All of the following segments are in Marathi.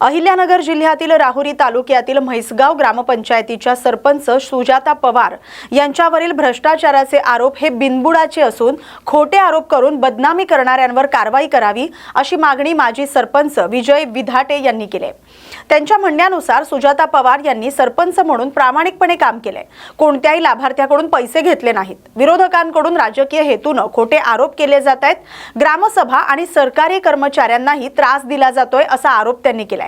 अहिल्यानगर जिल्ह्यातील राहुरी तालुक्यातील म्हैसगाव ग्रामपंचायतीच्या सरपंच सुजाता पवार यांच्यावरील भ्रष्टाचाराचे आरोप हे बिनबुडाचे असून खोटे आरोप करून बदनामी करणाऱ्यांवर कारवाई करावी अशी मागणी माजी सरपंच विजय विधाटे यांनी केली। त्यांच्या म्हणण्यानुसार सुजाता पवार यांनी सरपंच म्हणून प्रामाणिकपणे काम केले, कोणत्याही लाभार्थ्याकडून पैसे घेतले नाहीत। विरोधकांकडून राजकीय हेतूने खोटे आरोप केले जात आहेत। ग्रामसभा आणि सरकारी कर्मचाऱ्यांनाही त्रास दिला जातोय असा आरोप त्यांनी केला।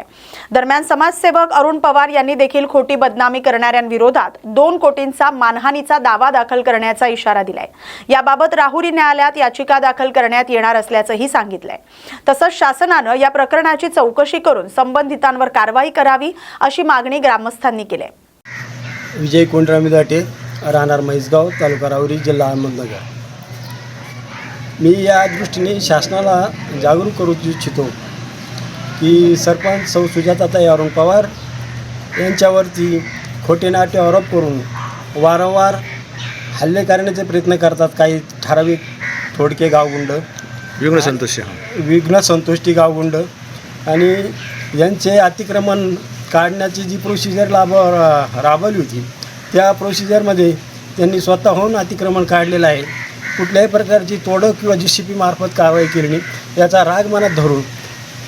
दरम्यान समाजसेवक अरुण पवार यांनी देखील खोटी बदनामी करणाऱ्यांविरोधात 2 कोटींचा मानहानीचा दावा दाखल करण्याचा इशारा दिलाय। याबाबत राहुरी न्यायालयात याचिका दाखल करण्यात येणार असल्याचंही सांगितलंय। तसंच शासनानं या प्रकरणाची चौकशी करून संबंधितांवर कारवाई करावी अशी मागणी ग्रामस्थांनी केली। विजय कोंडराम विधाटे, राहणार म्हैसगाव, तालुका राहुरी, जिल्हा अहमदनगर। मी या दृष्टीने शासनाला जागरूक करू इच्छितो की सरपंच सौ सुजाताताई अरुण पवार यांच्यावरती खोटे नाटे आरोप करून वारंवार हल्ले करण्याचे प्रयत्न करतात काही ठराविक थोडके गावगुंड, विघ्न संतुष्टी गावगुंड, आणि यांचे अतिक्रमण काढण्याची जी प्रोसिजर राबवली होती त्या प्रोसिजरमध्ये त्यांनी स्वतःहून अतिक्रमण काढलेलं आहे। कुठल्याही प्रकारची तोडक किंवा JCP मार्फत कारवाई केली नाही। याचा राग मनात धरून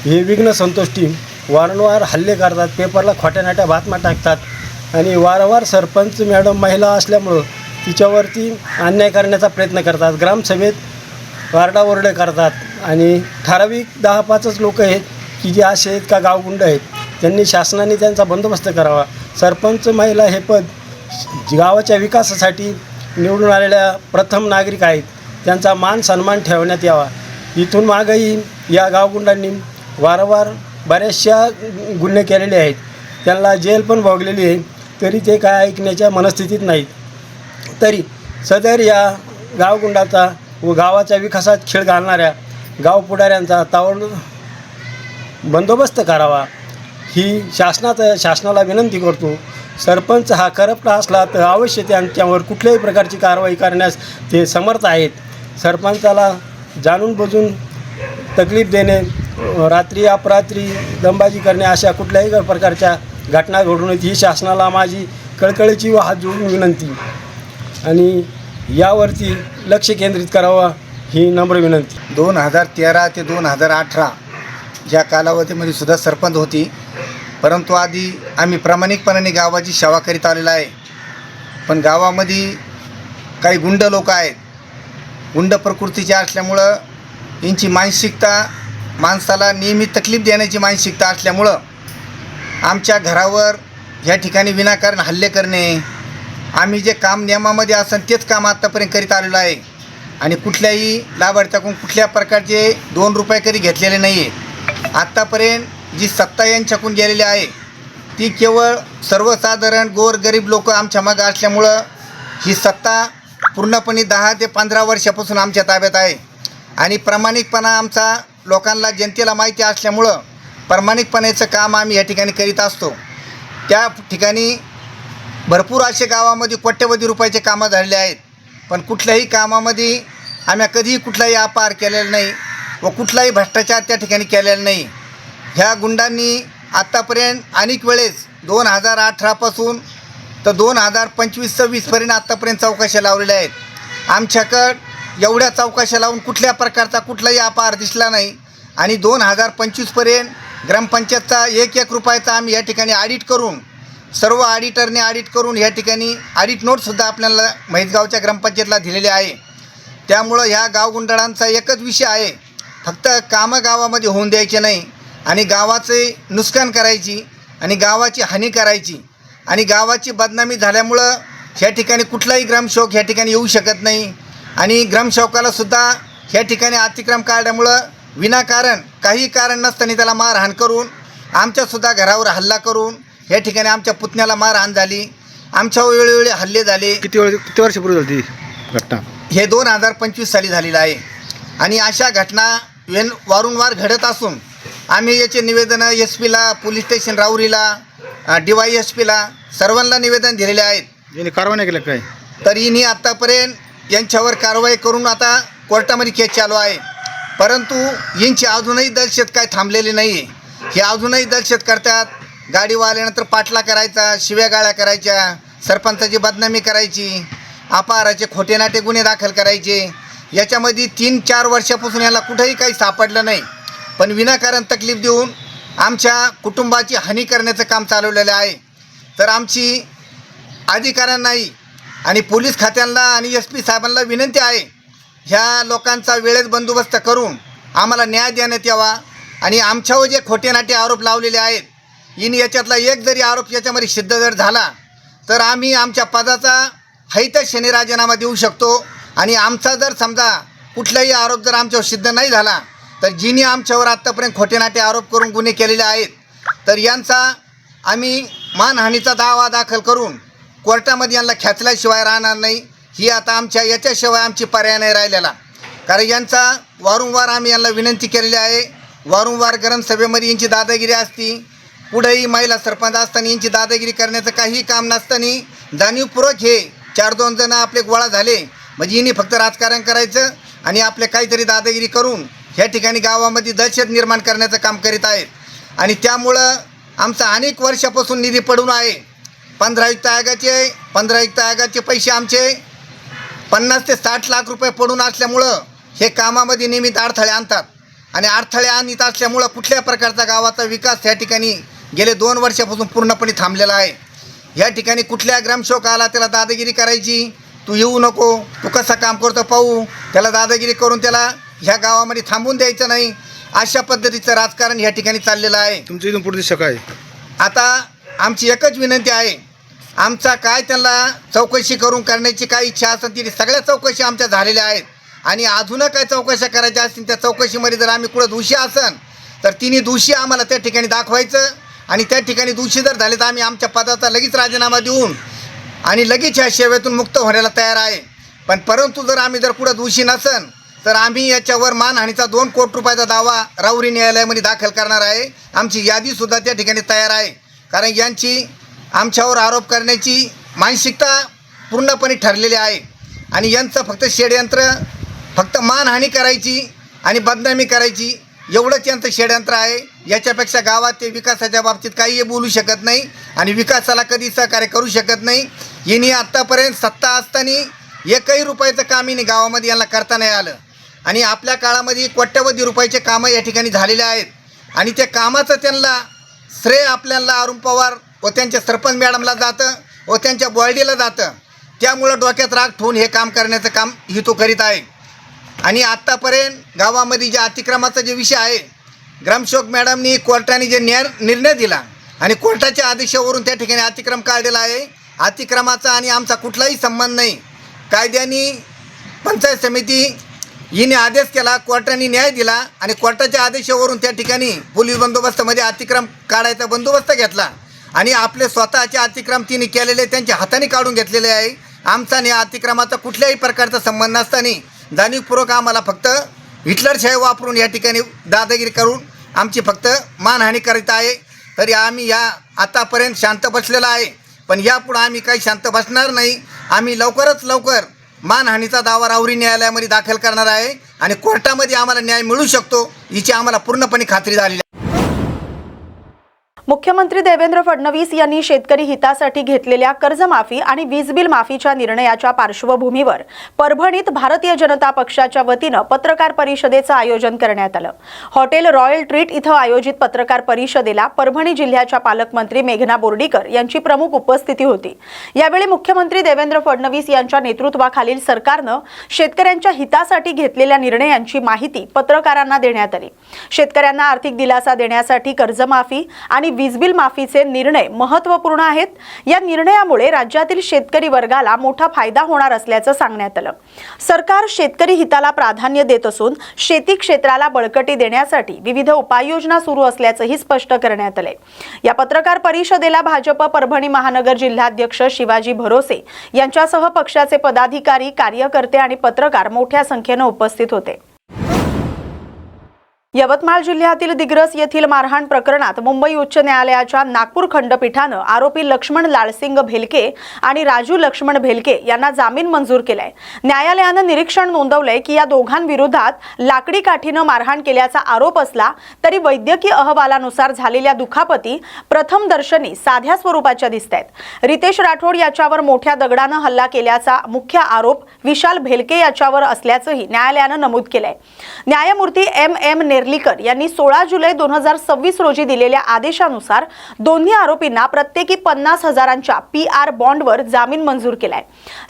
हे विघ्न संतुष्टी वारंवार हल्ले करतात, पेपरला खोट्या नाट्या बातम्या टाकतात आणि वारंवार सरपंच मॅडम महिला असल्यामुळं तिच्यावरती अन्याय करण्याचा प्रयत्न करतात। ग्रामसभेत आरडाओरडे करतात आणि ठराविक 10-5 लोक आहेत की जे असे आहेत का गावगुंड आहेत, त्यांनी शासनाने त्यांचा बंदोबस्त करावा। सरपंच महिला हे पद गावाच्या विकासासाठी निवडून आलेल्या प्रथम नागरिक आहेत, त्यांचा मान सन्मान ठेवण्यात यावा। इथून मागेही या गावगुंडांनी वारंवार बऱ्याचशा गुन्हे केलेले आहेत, त्यांना जेल पण भोगलेली आहे, तरी ते काय ऐकण्याच्या मनस्थितीत नाहीत। तरी सदर या गावगुंडाचा व गावाच्या विकासात खीळ घालणाऱ्या गावपुढाऱ्यांचा तावड बंदोबस्त करावा ही शासनाला विनंती करतो। सरपंच हा करप्ट असला तर अवश्य त्यांच्यावर कुठल्याही प्रकारची कारवाई करण्यास ते समर्थ आहेत। सरपंचाला जाणून बुजून तकलीफ देणे, रात्री अपरात्री दंबाजी करणे अशा कुठल्याही प्रकारच्या घटना घडू नयेत ही शासनाला माझी कळकळीची व हात जोडून विनंती, आणि यावरती लक्ष केंद्रित करावा ही नम्र विनंती। 2013 ते 2018 या कालावधीमध्ये सुद्धा सरपंच होती, परंतु आधी आम्ही प्रामाणिकपणाने गावाची सेवा करीत आलेला आहे। पण गावामध्ये काही गुंड लोक आहेत, गुंड प्रकृतीचे असल्यामुळं यांची मानसिकता माणसाला नेहमी तकलीफ देण्याची मानसिकता असल्यामुळं आमच्या घरावर ह्या ठिकाणी विनाकारण हल्ले करणे, आम्ही जे काम नियमामध्ये असेल तेच काम आत्तापर्यंत करीत आलेलो आहे आणि कुठल्याही लाभार्थ्याकडून कुठल्या प्रकारचे 2 रुपये कधी घेतलेले नाही आहे। आत्तापर्यंत जी सत्ता यांच्याकडून गेलेली आहे ती केवळ सर्वसाधारण गोरगरीब लोक आमच्या मागं असल्यामुळं ही सत्ता पूर्णपणे 10 ते 15 वर्षापासून आमच्या ताब्यात आहे आणि प्रामाणिकपणा आमचा लोकांना जनतेला माहिती असल्यामुळं प्रामाणिकपणाचं काम आम्ही या ठिकाणी करीत असतो। त्या ठिकाणी भरपूर असे गावामध्ये कोट्यवधी रुपयाचे कामं झालेले आहेत, पण कुठल्याही कामामध्ये आम्ही कधीही कुठलाही अपहार केलेला नाही व कुठलाही भ्रष्टाचार त्या ठिकाणी केलेला नाही। ह्या गुंडांनी आत्तापर्यंत अनेक वेळेस 2018 पासून तर 2025-26पर्यंत आत्तापर्यंत चौकशा लावलेल्या आहेत। आमच्याकडं एवढ्या चौकशा लावून कुठल्या प्रकारचा कुठलाही अपहार दिसला नाही आणि 2025पर्यंत ग्रामपंचायतचा 1-1 रुपयाचा आम्ही या ठिकाणी ऑडिट करून सर्व ऑडिटरने ऑडिट करून या ठिकाणी ऑडिट नोटसुद्धा आपल्याला म्हैसगावच्या ग्रामपंचायतला दिलेले आहे। त्यामुळं ह्या गावगुंडाळांचा एकच विषय आहे, फक्त कामं गावामध्ये होऊन द्यायचे नाही आणि गावाचे नुकसान करायची आणि गावाची हानी करायची आणि गावाची बदनामी झाल्यामुळं ह्या ठिकाणी कुठलाही ग्रामसेवक ह्या ठिकाणी येऊ शकत नाही आणि ग्रामसेवकालासुद्धा ह्या ठिकाणी अतिक्रम काढल्यामुळं विनाकारण काही कारण नसताना त्याला मारहाण करून आमच्यासुद्धा घरावर हल्ला करून या ठिकाणी आमच्या पुतण्याला मारहाण झाली, आमच्या वेळोवेळी हल्ले झाले। किती वर्षापूर्वी झाली ती घटना? हे 2025 साली झालेलं आहे आणि अशा घटना वारंवार घडत असून आम्ही याचे निवेदन SP ला, पोलीस स्टेशन राहुरीला, DYSPला सर्वांना निवेदन दिलेले आहेत। यांनी कारवाई नाही केली काय? तरीही आत्तापर्यंत यांच्यावर कारवाई करून आता कोर्टामध्ये केस चालू आहे, परंतु यांची अजूनही दहशत काय थांबलेली नाही आहे हे अजूनही दहशत करतात. गाडीवाल्यानंतर पाटला करायचा, शिव्या गाळ्या करायच्या, सरपंचाची बदनामी करायची, अपहाराचे खोटे नाटे गुन्हे दाखल करायचे. याच्यामध्ये 3-4 वर्षापासून याला कुठेही काही सापडलं नाही, पण विनाकारण तकलीफ देऊन आमच्या कुटुंबाची हानी करण्याचं काम चालवलेलं आहे. तर आमची अधिकाऱ्यांनाही आणि पोलीस खात्यांना आणि SP साहेबांना विनंती आहे, ह्या लोकांचा वेळेत बंदोबस्त करून आम्हाला न्याय देण्यात यावा. आणि आमच्यावर जे खोटे नाटे आरोप लावलेले आहेत, याच्यातला एक जरी आरोप याच्यामध्ये सिद्ध जर झाला तर आम्ही आमच्या पदाचा हैतक्षणी राजीनामा देऊ शकतो. आणि आमचा जर समजा कुठलाही आरोप जर आमच्यावर सिद्ध नाही झाला तर जिनी आमच्यावर आत्तापर्यंत खोटे नाटे आरोप करून गुन्हे केलेले आहेत तर यांचा आम्ही मानहानीचा दावा दाखल करून कोर्टामध्ये यांना खेचल्याशिवाय राहणार नाही. ही आता आमच्या याच्याशिवाय आमची पर्याय नाही राहिलेला. कारण यांचा वारंवार आम्ही यांना विनंती केलेली आहे. वारंवार ग्रामसभेमध्ये यांची दादागिरी असती, पुढेही महिला सरपंच असताना यांची दादागिरी करण्याचं काही काम नसताना जाणीवपूर्वक हे 4-2 जण आपले गोळा झाले म्हणजे यांनी फक्त राजकारण करायचं आणि आपले काहीतरी दादागिरी करून ह्या ठिकाणी गावामध्ये दहशत निर्माण करण्याचं काम करीत आहेत. आणि त्यामुळं आमचा अनेक वर्षापासून निधी पडून आहे. 15 आयुक्त आयोगाचे पैसे आमचे 50 ते 60 लाख रुपये पडून असल्यामुळं हे कामामध्ये नियमित अडथळे आणतात. आणि अडथळे आणत असल्यामुळं कुठल्या प्रकारचा गावाचा विकास या ठिकाणी गेले 2 वर्षापासून पूर्णपणे थांबलेला आहे. या ठिकाणी कुठल्या ग्रामसेवक आला त्याला दादागिरी करायची, तू येऊ नको, तू कसं काम करतो पाहू, त्याला दादागिरी करून त्याला ह्या गावामध्ये थांबून द्यायचं नाही, अशा पद्धतीचं राजकारण या ठिकाणी चाललेलं आहे. तुमची इथून पुढची दिशा काय? आता आमची एकच विनंती आहे, आमचा काय त्यांना चौकशी करून करण्याची काय इच्छा असेल ती सगळ्या चौकशी आमच्या झालेल्या आहेत. आणि अजून काय चौकशा करायच्या असतील त्या चौकशीमध्ये जर आम्ही कुठं दोषी असन तर तिन्ही दोषी आम्हाला त्या ठिकाणी दाखवायचं. आणि त्या ठिकाणी दोषी जर झाले तर आम्ही आमच्या पदाचा लगेच राजीनामा देऊन आणि लगेच ह्या सेवेतून मुक्त होण्याला तयार आहे. पण परंतु जर आम्ही जर कुठं दोषी नसन तर आम्ही याच्यावर मानहानीचा 2 कोटी रुपयाचा दावा राहुरी न्यायालयामध्ये दाखल करणार आहे. आमची यादीसुद्धा त्या ठिकाणी तयार आहे. कारण यांची आमच्यावर आरोप करण्याची मानसिकता पूर्णपणे ठरलेली आहे. आणि यांचं फक्त षडयंत्र, फक्त मानहानी करायची आणि बदनामी करायची एवढंच यांचं षडयंत्र आहे. याच्यापेक्षा गावात ते विकासाच्या बाबतीत काही बोलू शकत नाही आणि विकासाला कधी सहकार्य करू शकत नाही. यांनी आत्तापर्यंत सत्ता असताना एकही रुपयाचं काम यांनी गावामध्ये यांना करता नाही आलं. आणि आपल्या काळामध्ये कोट्यवधी रुपयाचे कामं या ठिकाणी झालेले आहेत. आणि त्या कामाचं त्यांना श्रेय आपल्याला अरुण पवार व त्यांच्या सरपंच मॅडमला जातं व त्यांच्या बॉडीला जातं. त्यामुळं डोक्यात राग ठेवून हे काम करण्याचं काम ही तो करीत आहे. आणि आत्तापर्यंत गावामध्ये जे अतिक्रमाचा जे विषय आहे, ग्रामसेवक मॅडमनी कोर्टाने जे निर्णय दिला आणि कोर्टाच्या आदेशावरून त्या ठिकाणी अतिक्रम काढलेला आहे. अतिक्रमाचा आणि आमचा कुठलाही संबंध नाही. कायद्याने पंचायत समिती हिने आदेश केला, कोर्टाने न्याय दिला आणि कोर्टाच्या आदेशावरून त्या ठिकाणी पोलीस बंदोबस्तामध्ये अतिक्रम काढायचा बंदोबस्त घेतला. आणि आपले स्वतःचे अतिक्रम तिने केलेले त्यांच्या हाताने काढून घेतलेले आहे. आमचा आणि अतिक्रमाचा कुठल्याही प्रकारचा संबंध नसताना जाणीवपूर्वक आम्हाला फक्त हिटलरशाही वापरून या ठिकाणी दादागिरी करून आमची फक्त मानहानी करीत आहे. तरी आम्ही या आतापर्यंत शांत बसलेला आहे, पण यापुढे आम्ही काही शांत बसणार नाही. आम्ही लवकरात लवकर मानहानीचा दावा राहुरी न्यायालयामध्ये दाखल करणार आहे आणि कोर्टामध्ये आम्हाला न्याय मिळू शकतो हिची आम्हाला पूर्णपणे खात्री झालेली आहे. मुख्यमंत्री देवेंद्र फडणवीस यांनी शेतकरी हितासाठी घेतलेल्या कर्जमाफी आणि वीज बिल माफीच्या निर्णयाच्या पार्श्वभूमीवर परभणीत भारतीय जनता पक्षाच्या वतीनं पत्रकार परिषदेचं आयोजन करण्यात आलं. हॉटेल रॉयल ट्रीट इथं आयोजित पत्रकार परिषदेला परभणी जिल्ह्याच्या पालकमंत्री मेघना बोर्डीकर यांची प्रमुख उपस्थिती होती. यावेळी मुख्यमंत्री देवेंद्र फडणवीस यांच्या नेतृत्वाखालील सरकारनं शेतकऱ्यांच्या हितासाठी घेतलेल्या निर्णयांची माहिती पत्रकारांना देण्यात आली. शेतकऱ्यांना आर्थिक दिलासा देण्यासाठी कर्जमाफी आणि वीज बिल माफीचे निर्णय महत्त्वपूर्ण आहेत. या निर्णयामुळे राज्यातील शेतकरी वर्गाला मोठा फायदा होणार असल्याचं सांगण्यात आलं. सरकार शेतकरी हिताला प्राधान्य देत असून शेती क्षेत्राला बळकटी देण्यासाठी विविध उपाययोजना सुरू असल्याचंही स्पष्ट करण्यात आलंय. या पत्रकार परिषदेला भाजप परभणी महानगर जिल्हाध्यक्ष शिवाजी भरोसे यांच्यासह पक्षाचे पदाधिकारी, कार्यकर्ते आणि पत्रकार मोठ्या संख्येने उपस्थित होते. यवतमाळ जिल्ह्यातील दिग्रस येथील मारहाण प्रकरणात मुंबई उच्च न्यायालयाच्या नागपूर खंडपीठानं आरोपी लक्ष्मण लालसिंग भेलके आणि राजू लक्ष्मण भेलके यांना जामीन मंजूर केलाय। न्यायालयानं निरीक्षण नोंदवलंय की या दोघांविरोधात लाकडी काठीनं मारहाण केल्याचा आरोप असला तरी वैद्यकीय अहवालानुसार झालेल्या दुखापती प्रथम दर्शनी साध्या स्वरूपाच्या दिसतायत। रितेश राठोड याच्यावर मोठ्या दगडानं हल्ला केल्याचा मुख्य आरोप विशाल भेलके याच्यावर असल्याचंही न्यायालयानं नमूद केलंय। न्यायमूर्ती एम नेर्लीकर यांनी 16 जुलै 2026 रोजी दिलेल्या आदेशानुसार दोन्ही आरोपींना प्रत्येकी 50,000च्या PR बॉन्डवर जामीन मंजूर केलाय।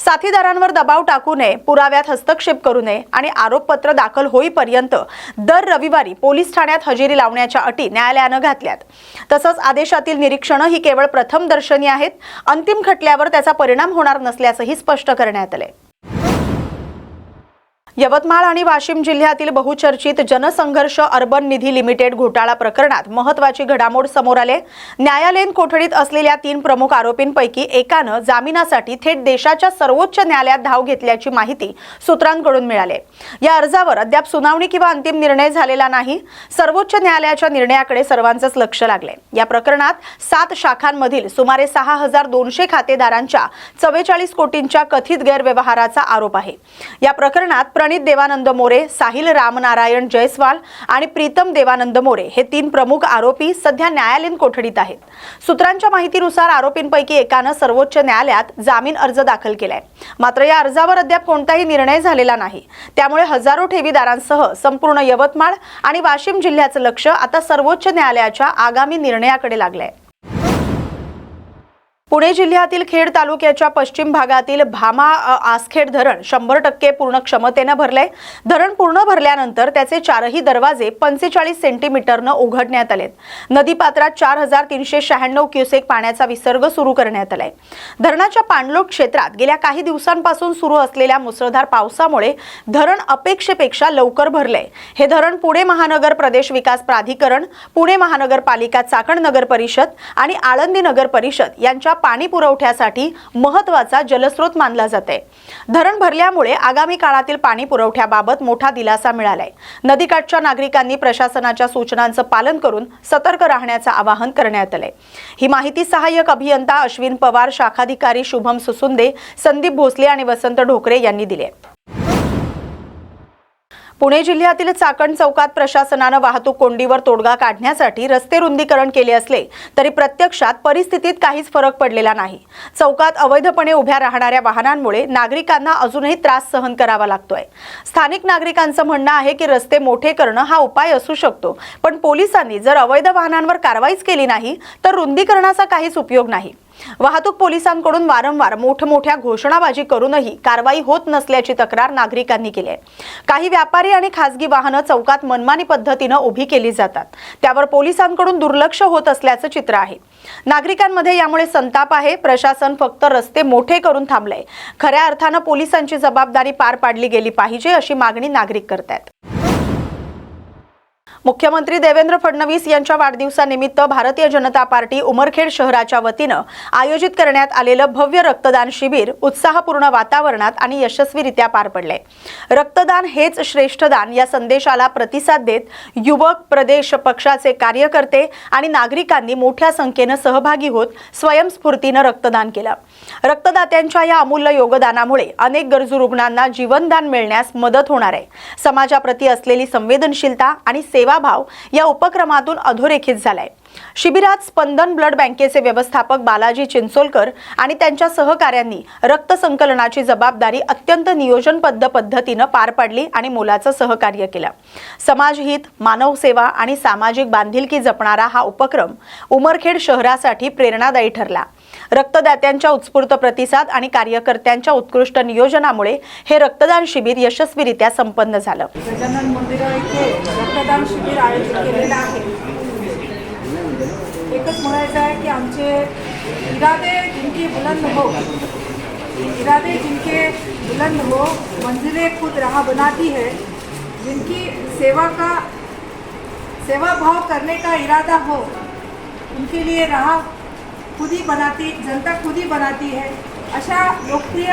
साथीदारांवर दबाव टाकू नये, पुराव्यात हस्तक्षेप करू नये आणि आरोपपत्र दाखल होईपर्यंत दर रविवारी पोलीस ठाण्यात हजेरी लावण्याच्या अटी न्यायालयानं घातल्यात। तसंच आदेशातील निरीक्षणं ही केवळ प्रथम दर्शनी आहेत, अंतिम खटल्यावर त्याचा परिणाम होणार नसल्याचंही स्पष्ट करण्यात आलंय। यवतमाळ आणि वाशिम जिल्ह्यातील बहुचर्चित जनसंघर्ष अर्बन निधी लिमिटेड घोटाळा प्रकरणात महत्त्वाची घडामोड समोर आली। न्यायालयीन कोठडीत असलेल्या 3 प्रमुख आरोपींपैकी एकानं जामिनासाठी थेट देशाच्या सर्वोच्च न्यायालयात धाव घेतल्याची माहिती सूत्रांकडून मिळाली। या अर्जावर अद्याप सुनावणी किंवा अंतिम निर्णय झालेला नाही। सर्वोच्च न्यायालयाच्या निर्णयाकडे सर्वांचंच लक्ष लागले। या प्रकरणात 7 शाखांमधील सुमारे 6,200 खातेदारांच्या 44 कोटींच्या कथित गैरव्यवहाराचा आरोप आहे। या प्रकरणात प्रणित देवानंद मोरे, साहिल रामनारायण जयस्वाल आणि प्रीतम देवानंद मोरे हे 3 प्रमुख आरोपी सध्या न्यायालयीन कोठडीत आहेत। सूत्रांच्या माहितीनुसार आरोपींपैकी एकानं सर्वोच्च न्यायालयात जामीन अर्ज दाखल केलाय। मात्र या अर्जावर अद्याप कोणताही निर्णय झालेला नाही। त्यामुळे हजारो ठेवीदारांसह संपूर्ण यवतमाळ आणि वाशिम जिल्ह्याचं लक्ष आता सर्वोच्च न्यायालयाच्या आगामी निर्णयाकडे लागलंय। पुणे जिल्ह्यातील खेड तालुक्याच्या पश्चिम भागातील भामा आसखेड धरण 100% पूर्ण क्षमतेने भरले। धरण पूर्ण भरल्यानंतर त्याचे 4ही दरवाजे 45 सेंटीमीटरनं उघडण्यात आलेत। नदीपात्रात 4,396 क्युसेक पाण्याचा विसर्ग सुरू करण्यात आलाय। धरणाच्या पाणलोट क्षेत्रात गेल्या काही दिवसांपासून सुरू असलेल्या मुसळधार पावसामुळे धरण अपेक्षेपेक्षा लवकर भरले। हे धरण पुणे महानगर प्रदेश विकास प्राधिकरण, पुणे महानगरपालिका चाकण नगर परिषद आणि आळंदी नगर परिषद यांच्या पाणी पुरवठ्यासाठी महत्त्वाचा जलस्रोत मानला जाते। धरण भरल्यामुळे आगामी काळातील पाणी पुरवठ्याबाबत मोठा दिलासा मिळालाय। नदीकाठच्या नागरिकांनी प्रशासनाच्या सूचनांचं पालन करून सतर्क राहण्याचं आवाहन करण्यात आलंय। ही माहिती सहाय्यक अभियंता अश्विन पवार, शाखाधिकारी शुभम सुसुंदे, संदीप भोसले आणि वसंत ढोकरे यांनी दिली। पुणे जिल्ह्यातील चाकण चौकात प्रशासनानं वाहतूक कोंडीवर तोडगा काढण्यासाठी रस्ते रुंदीकरण केले असले तरी प्रत्यक्षात परिस्थितीत काहीच फरक पडलेला नाही। चौकात अवैधपणे उभ्या राहणाऱ्या वाहनांमुळे नागरिकांना अजूनही त्रास सहन करावा लागतोय। स्थानिक नागरिकांचं म्हणणं आहे की रस्ते मोठे करणं हा उपाय असू शकतो, पण पोलिसांनी जर अवैध वाहनांवर कारवाईच केली नाही तर रुंदीकरणाचा काहीच उपयोग नाही। वाहतूक पोलिसांकडून वारंवार मोठमोठ्या घोषणाबाजी करूनही कारवाई होत नसल्याची तक्रार नागरिकांनी केली आहे। काही व्यापारी आणि खासगी वाहनं चौकात मनमानी पद्धतीनं उभी केली जातात, त्यावर पोलिसांकडून दुर्लक्ष होत असल्याचं चित्र आहे। नागरिकांमध्ये यामुळे संताप आहे। प्रशासन फक्त रस्ते मोठे करून थांबलंय। खऱ्या अर्थानं पोलिसांची जबाबदारी पार पाडली गेली पाहिजे अशी मागणी नागरिक करतात। मुख्यमंत्री देवेंद्र फडणवीस यांच्या वाढदिवसानिमित्त भारतीय जनता पार्टी उमरखेड शहराच्या वतीनं आयोजित करण्यात आलेलं भव्य रक्तदान शिबिर उत्साहपूर्ण वातावरणात आणि यशस्वीरित्या पार पडले। रक्तदान हेच श्रेष्ठ दान या संदेशाला प्रतिसाद देत युवक, प्रदेश पक्षाचे कार्यकर्ते आणि नागरिकांनी मोठ्या संख्येनं सहभागी होत स्वयंस्फूर्तीनं रक्तदान केलं। रक्तदात्यांच्या या अमूल्य योगदानामुळे अनेक गरजू रुग्णांना जीवनदान मिळण्यास मदत होणार आहे। समाजाप्रती असलेली संवेदनशीलता आणि सेवाभाव या उपक्रमातून अधोरेखित झालाय। शिबिरात स्पंदन ब्लड बँकेचे व्यवस्थापक बालाजी चिंचोलकर आणि त्यांच्या सहकाऱ्यांनी रक्त संकलनाची जबाबदारी अत्यंत नियोजनबद्ध पद्धतीने पार पाडली आणि मोलाचं सहकार्य केलं। समाजहित, मानव सेवा आणि सामाजिक बांधिलकी जपणारा हा उपक्रम उमरखेड शहरासाठी प्रेरणादायी ठरला। रक्तदात्यांच्या उत्स्फूर्त प्रतिसाद आणि कार्यकर्त्यांच्या उत्कृष्ट नियोजनामुळे हे रक्तदान शिबिर यशस्वीरित्या संपन्न झालं। गजानन मंदिर येथे रक्तदान शिबिर आयोजित केलेलं आहे। एकच म्हणायचं आहे की आमचे इरादे जिनके बुलंद हो, इरादे जिनके बुलंद हो, मंजिलें खुद राह बनाती है। जिनकी सेवा भाव करने का इरादा हो, उनके लिए राह खुद ही बनाती, जनता खुद ही बनाती है। अशा लोकप्रिय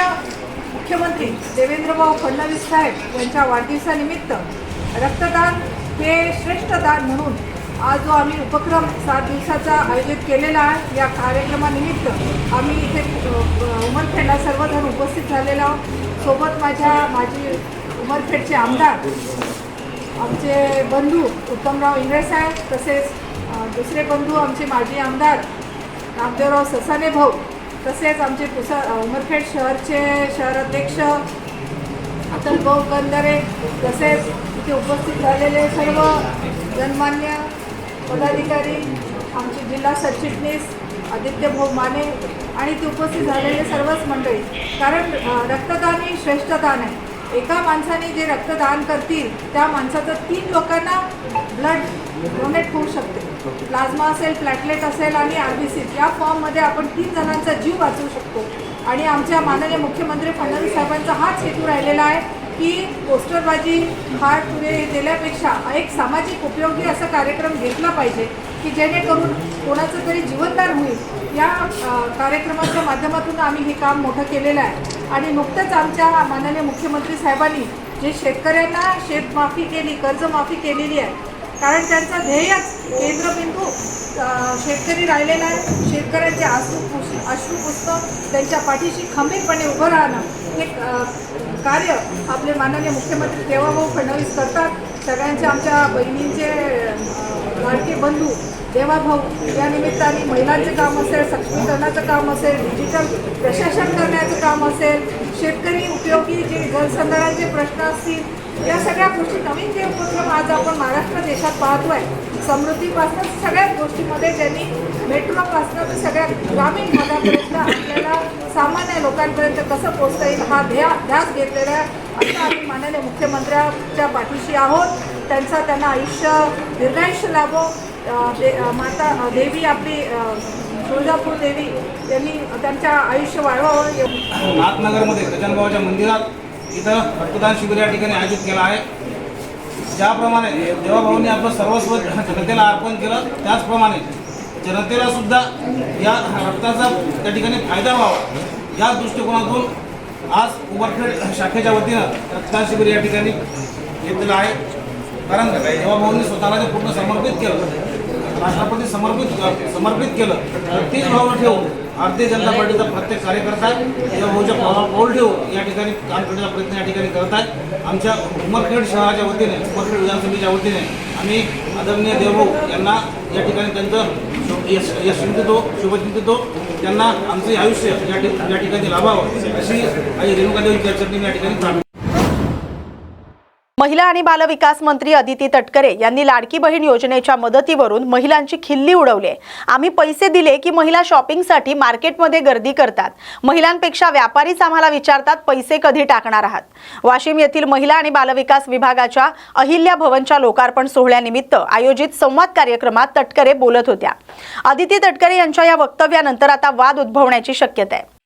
मुख्यमंत्री देवेंद्रभाऊ फडणवीस साहेब यांच्या वाढदिवसानिमित्त रक्तदान हे श्रेष्ठ दान म्हणून आज जो आम्ही उपक्रम 7 दिवसाचा आयोजित केलेला आहे, या कार्यक्रमानिमित्त आम्ही इथे उमरखेडला सर्वजण उपस्थित झालेलो आहोत. सोबत माजी उमरखेडचे आमदार आमचे बंधू उत्तमराव इंगळे साहेब, तसेच दुसरे बंधू आमचे माजी आमदार नामदेवराव ससाने भाऊ, तसेच आमचे उमरखेड शहरचे शहराध्यक्ष अतल भाऊ कंदरे, तसेच इथे उपस्थित झालेले सर्व गणमान्य पदाधिकारी, आमचे जिल्हा सरचिटणीस आदित्य भाऊ माने आणि इथे उपस्थित झालेले सर्वच मंडळी. कारण रक्तदान हे श्रेष्ठ दान आहे. एका माणसाने जे रक्तदान करतील त्या माणसाचं 3 लोकांना ब्लड डोनेट होऊ शकते. प्लाझ्मा असेल, प्लॅटलेट असेल आणि RBC या फॉर्ममध्ये आपण 3 जणांचा जीव वाचवू शकतो. आणि आमच्या माननीय मुख्यमंत्री फडणवीस साहेबांचा हाच हेतू राहिलेला आहे की पोस्टरबाजी हार पुढे दिल्यापेक्षा एक सामाजिक उपयोगी असा कार्यक्रम घेतला पाहिजे की जेणेकरून कोणाचं तरी जीवनदान होईल. या कार्यक्रमाच्या माध्यमातून आम्ही हे काम मोठं केलेलं आहे. आणि नुकतंच आमच्या माननीय मुख्यमंत्री साहेबांनी जे शेतकऱ्यांना शेतमाफी केली, कर्जमाफी केलेली आहे, कारण त्यांचा ध्येयच केंद्रबिंदू शेतकरी राहिलेला आहे. शेतकऱ्यांचे अश्रू पुसणं, त्यांच्या पाठीशी खंबीरपणे उभं राहणं हे कार्य आपले माननीय मुख्यमंत्री देवाभाऊ फडणवीस करतात. सगळ्यांचे आमच्या बहिणींचे लाडके बंधू देवाभाऊ या निमित्ताने महिलांचे काम असेल, सक्षमीकरणाचं काम असेल, डिजिटल प्रशासन करण्याचं काम असेल, शेतकरी उपयोगी जे जलसंधारणाचे प्रश्न असतील, या सगळ्या गोष्टी नवीन जे उपक्रम आज आपण महाराष्ट्र देशात पाहतो आहे. समृद्धीपासून सगळ्याच गोष्टीमध्ये त्यांनी मेट्रोपासून तर सगळ्या ग्रामीण भागापर्यंत आपल्याला सामान्य लोकांपर्यंत कसं पोहोचता येईल हा ध्यास घेतलेला आहे. आता आम्ही माननीय मुख्यमंत्र्यांच्या पाठीशी आहोत. त्यांना दीर्घायुष्य लाभो. माता देवी आपली तुळजापूर देवी यांनी त्यांच्या आयुष्य वाढवावं. नाथनगरमध्ये गजाननबाबाच्या मंदिरात इथं रक्तदान शिबिर या ठिकाणी आयोजित केलं आहे. ज्याप्रमाणे देवाभाऊंनी आपलं सर्वस्व जनतेला अर्पण केलं, त्याचप्रमाणे जनतेला सुद्धा या रक्ताचा त्या ठिकाणी फायदा व्हावा या दृष्टिकोनातून आज उमरखेड शाखेच्या वतीनं रक्तदान शिबिर या ठिकाणी घेतलेलं आहे. कारण देवाभाऊंनी स्वतःला जे पूर्ण समर्पित केलं, राष्ट्रपती समर्पित केलं, तीच भावना ठेवून भारतीय जनता पार्टीचा प्रत्येक कार्यकर्ता देवाभाऊच्या पाऊल ठेवून या ठिकाणी काम करण्याचा प्रयत्न या ठिकाणी करत आहे. आमच्या उमरखेड शहराच्या वतीने, उमरखेड विधानसभेच्या वतीने आम्ही आदरणीय देवभाऊ यांना या ठिकाणी त्यांचं यश चिंतितो, शुभचिंतितो. त्यांना आमचे आयुष्य या ठिकाणी लाभावं अशी आई रेणुकादेवी चर्चेने या ठिकाणी प्रार्थना. महिला आणि बालविकास मंत्री अदिती तटकरे यांनी लाडकी बहीण योजनेच्या मदतीवरून महिलांची खिल्ली उडवली. आम्ही पैसे दिले की महिला शॉपिंगसाठी मार्केटमध्ये गर्दी करतात. महिलांपेक्षा व्यापारीच आम्हाला विचारतात पैसे कधी टाकणार आहात. वाशिम येथील महिला आणि बालविकास विभागाच्या अहिल्या भवनच्या लोकार्पण सोहळ्यानिमित्त आयोजित संवाद कार्यक्रमात तटकरे बोलत होत्या. अदिती तटकरे यांच्या या वक्तव्यानंतर आता वाद उद्भवण्याची शक्यता आहे.